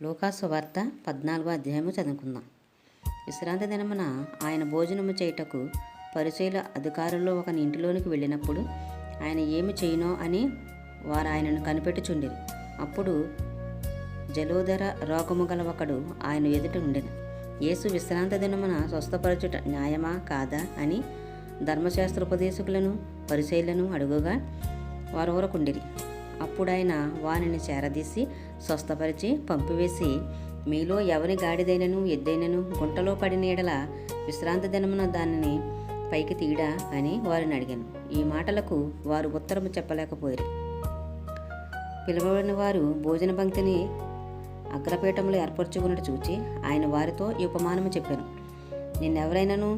లూకాసు వార్త 14వ అధ్యాయము చదువుకుందాం. విశ్రాంతి దినమున ఆయన భోజనము చేయుటకు పరిసయ్యుల అధికారుల్లో ఒకని ఇంటిలోనికి వెళ్ళినప్పుడు ఆయన ఏమి చేయునో అని వారు ఆయనను కనిపెట్టుచుండిరి. అప్పుడు జలోదర రోగము గల ఒకడు ఆయన ఎదుట ఉండెను. యేసు విశ్రాంతి దినమున స్వస్థపరచుట న్యాయమా కాదా అని ధర్మశాస్త్రోపదేశకులను పరిసయ్యులను అడుగుగా వారు ఊరకుండిరి. అప్పుడాయన వానిని చేరదీసి స్వస్థపరిచి పంపివేసి, మీలో ఎవరి గాడిదైనను ఎద్దైనను గుంటలో పడిన ఎడల విశ్రాంతి దినమున దానిని పైకి తీయడా అని వారిని అడిగాను. ఈ మాటలకు వారు ఉత్తరము చెప్పలేకపోయారు. పిలువబడిన వారు భోజన పంక్తిని అగ్రపీఠంలో ఏర్పరచుకున్నట్టు చూచి ఆయన వారితో ఈ ఉపమానము చెప్పాను. నిన్నెవరైనాను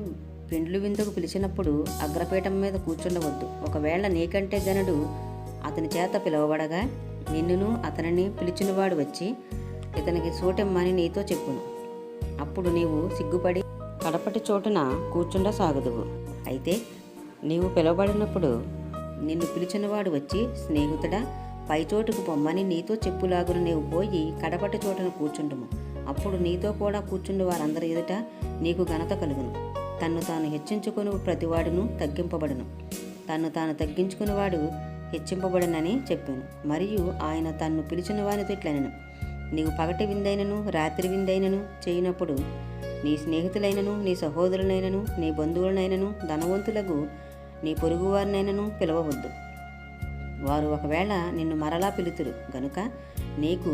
పెండ్లు విందుకు పిలిచినప్పుడు అగ్రపీఠం మీద కూర్చుండవద్దు. ఒకవేళ నీకంటే గనుడు అతని చేత పిలువబడగా నిన్నును అతనిని పిలిచినవాడు వచ్చి ఇతనికి చోటిమ్మని నీతో చెప్పును. అప్పుడు నీవు సిగ్గుపడి కడపటి చోటున కూర్చుండ సాగదువు. అయితే నీవు పిలువబడినప్పుడు నిన్ను పిలిచినవాడు వచ్చి, స్నేహితుడా, పై చోటుకు పొమ్మని నీతో చెప్పులాగున నీవు పోయి కడపటి చోటున కూర్చుండుము. అప్పుడు నీతో కూడా కూర్చుండు వారందరి ఎదుట నీకు ఘనత కలుగును. తన్ను తాను హెచ్చించుకుని ప్రతివాడును తగ్గింపబడును, తన్ను తాను తగ్గించుకునేవాడు హెచ్చింపబడనని చెప్పాను. మరియు ఆయన తన్ను పిలిచిన వానితో ఇట్లనెను, నీవు పగటి విందైనను రాత్రి విందైనను చేయనప్పుడు నీ స్నేహితులైనను నీ సహోదరులైనను నీ బంధువులనైనను ధనవంతులకు నీ పొరుగువారినైనను పిలవవద్దు. వారు ఒకవేళ నిన్ను మరలా పిలుతురు గనుక నీకు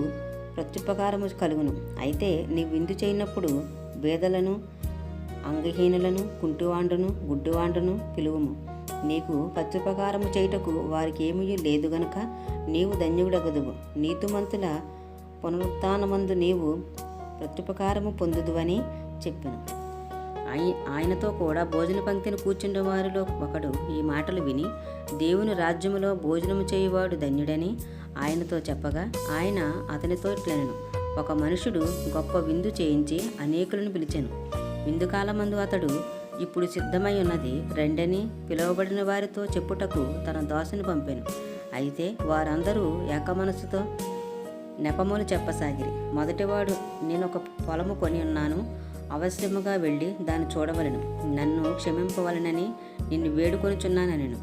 ప్రత్యుపకారము కలుగును. అయితే నీ విందు చేయనప్పుడు బేదలను, అంగహీనులను, కుంటివాండును, గుడ్డివాండును పిలువుము. నీకు ప్రత్యుపకారము చేయుటకు వారికి ఏమీ లేదు గనుక నీవు ధన్యుడగదువు. నీతిమంతుల పునరుత్థానమందు నీవు ప్రత్యుపకారము పొందుదువని చెప్పాను. ఆయనతో కూడా భోజన పంక్తిని కూర్చుండే వారిలో ఒకడు ఈ మాటలు విని, దేవుని రాజ్యములో భోజనము చేయువాడు ధన్యుడని ఆయనతో చెప్పగా, ఆయన అతనితో ఇట్లనెను, ఒక మనుషుడు గొప్ప విందు చేయించి అనేకులను పిలిచెను. విందు కాలమందు అతడు, ఇప్పుడు సిద్ధమై ఉన్నది, రెండని పిలువబడిన వారితో చెప్పుటకు తన దాసుని పంపాను. అయితే వారందరూ ఏకమనస్సుతో నెపములు చెప్పసాగిరి. మొదటివాడు, నేను ఒక పొలము కొని ఉన్నాను, అవశ్యముగా వెళ్ళి దాన్ని చూడవలను, నన్ను క్షమింపవలనని నిన్ను వేడుకొనుచున్నానెను.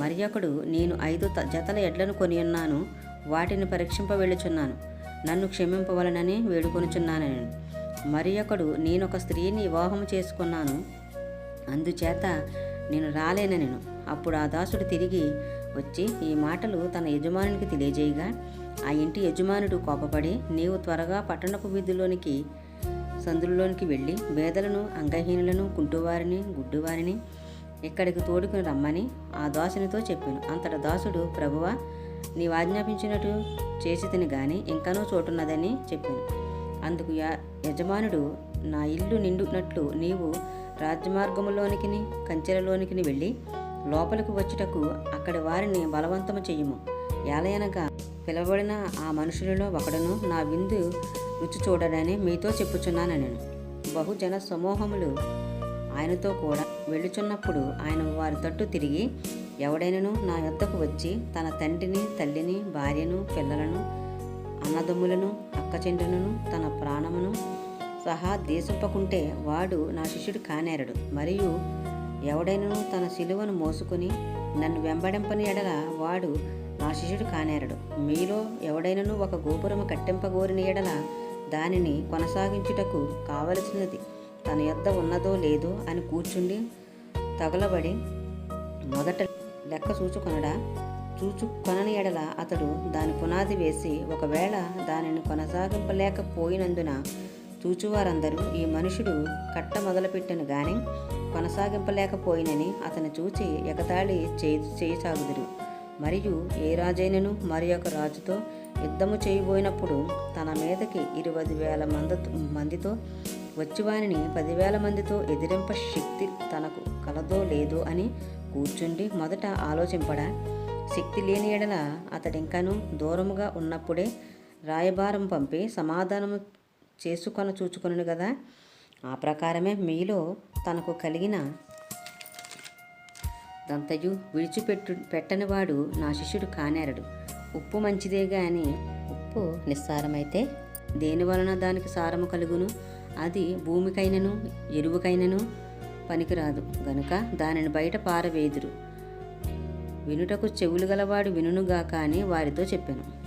మరి ఒకడు, నేను 5 జతల ఎడ్లను కొని ఉన్నాను, వాటిని పరీక్షింప వెళ్ళుచున్నాను, నన్ను క్షమింపవలనని వేడుకొనుచున్నానెను. మరి ఒకడు, నేను ఒక స్త్రీని వివాహము చేసుకున్నాను, అందుచేత నేను రాలేనెను. అప్పుడు ఆ దాసుడు తిరిగి వచ్చి ఈ మాటలు తన యజమానునికి తెలియజేయగా, ఆ ఇంటి యజమానుడు కోపపడి, నీవు త్వరగా పట్టణపు వీధుల్లోనికి సందుల్లోనికి వెళ్ళి బేదలను, అంగహీనులను, కుంటువారిని, గుడ్డివారిని ఇక్కడికి తోడుకుని రమ్మని ఆ దాసునితో చెప్పాను. అంతటా దాసుడు, ప్రభువా, నీవు ఆజ్ఞాపించినట్టు చేసి తిని గాని ఇంకనూ చోటున్నదని చెప్పాను. అందుకు యజమానుడు, నా ఇల్లు నిండునట్లు నీవు రాజమార్గములోనికి కంచెలలోనికి వెళ్ళి లోపలికి వచ్చుటకు అక్కడి వారిని బలవంతము చెయ్యము. ఏలయనగా పిలవబడిన ఆ మనుషులలో ఒకడును నా విందు రుచి చూడడని మీతో చెప్పుచున్నానని. బహుజన సమూహములు ఆయనతో కూడా వెళ్ళుచున్నప్పుడు ఆయన వారి తట్టు తిరిగి, ఎవడైనను నా యొద్దకు వచ్చి తన తండ్రిని, తల్లిని, భార్యను, పిల్లలను, అన్నదమ్ములను, అక్కచెండులను, తన ప్రాణమును సహా దేశింపకుంటే వాడు నా శిష్యుడు కానేరడు. మరియు ఎవడైనను తన సిలువను మోసుకుని నన్ను వెంబడింపని ఎడల వాడు నా శిష్యుడు కానేరడు. మీలో ఎవడైనను ఒక గోపురము కట్టింపగోరిన ఎడల దానిని కొనసాగించుటకు కావలసినది తన యొద్ద ఉన్నదో లేదో అని కూర్చుండి తగులబడి మొదట లెక్క చూచుకొనని ఎడల అతడు దాని పునాది వేసి ఒకవేళ దానిని కొనసాగింపలేకపోయినందున చూచువారందరూ ఈ మనుషుడు కట్ట మొదలుపెట్టను గాని కొనసాగింపలేకపోయినని అతను చూచి ఎగతాళి చేయసాగుదురు. మరియు ఏ రాజైనను మరి ఒక రాజుతో యుద్ధము చేయబోయినప్పుడు తన మీదకి 20,000 మందితో వచ్చివానిని 10,000 మందితో ఎదిరింప శక్తి తనకు కలదో లేదో అని కూర్చుండి మొదట ఆలోచింపడా? శక్తి లేని ఎడల అతడింకను దూరముగా ఉన్నప్పుడే రాయబారం పంపి సమాధానము చూచుకొను కదా. ఆ ప్రకారమే మీలో తనకు కలిగిన దంతయు పెట్టనివాడు నా శిష్యుడు కానేరడు. ఉప్పు మంచిదే గాని ఉప్పు నిస్సారమైతే దేని వలన దానికి సారము కలుగును? అది భూమికైనను ఎరువుకైనను పనికిరాదు గనుక దానిని బయట పారవేదురు. వినుటకు చెవులు గలవాడు వినుగాక అని వారితో చెప్పాను.